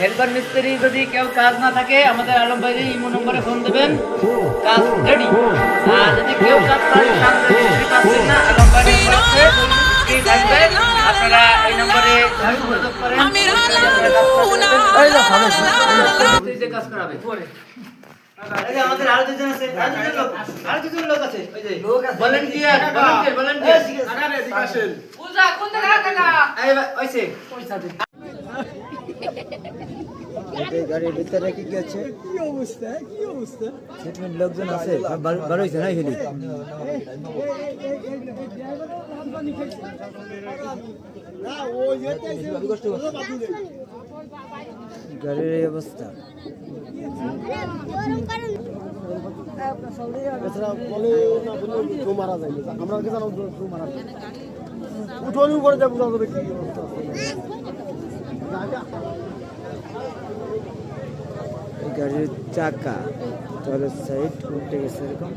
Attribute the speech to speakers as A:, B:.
A: Helper মিস্ত্রি যদি কেউ কাজ না থাকে আমাদের আলম ভাইয়ের ইমো নম্বরে ফোন দেবেন, কাজ রেডি। আর যদি কেউ কাজ পাচ্ছেন না, আলম ভাইয়ের নম্বর আছে, ফ্রি থাকবে, আপনারা এই নম্বরে যোগাযোগ করেন। এই যে কাজ করাবে পরে এই যে আমাদের আরো দুজন আছে, আরো দুজন লোক আছে, ওই যে ভলান্টিয়ার আরে এদিকে আসেন। পূজা কোন জায়গা কাকা এই ওইছে পয়সা দে।
B: গাড়ির ভিতরে কি আছে? কি অবস্থা? সেখানে লোকজন আছে, ভালো হয়েছে না হেলি? গাড়ির এই অবস্থা উঠোনি উপরে যাবো কি অবস্থা। গাড়ির চাকা তলের সাইড উল্টে গেছে এরকম।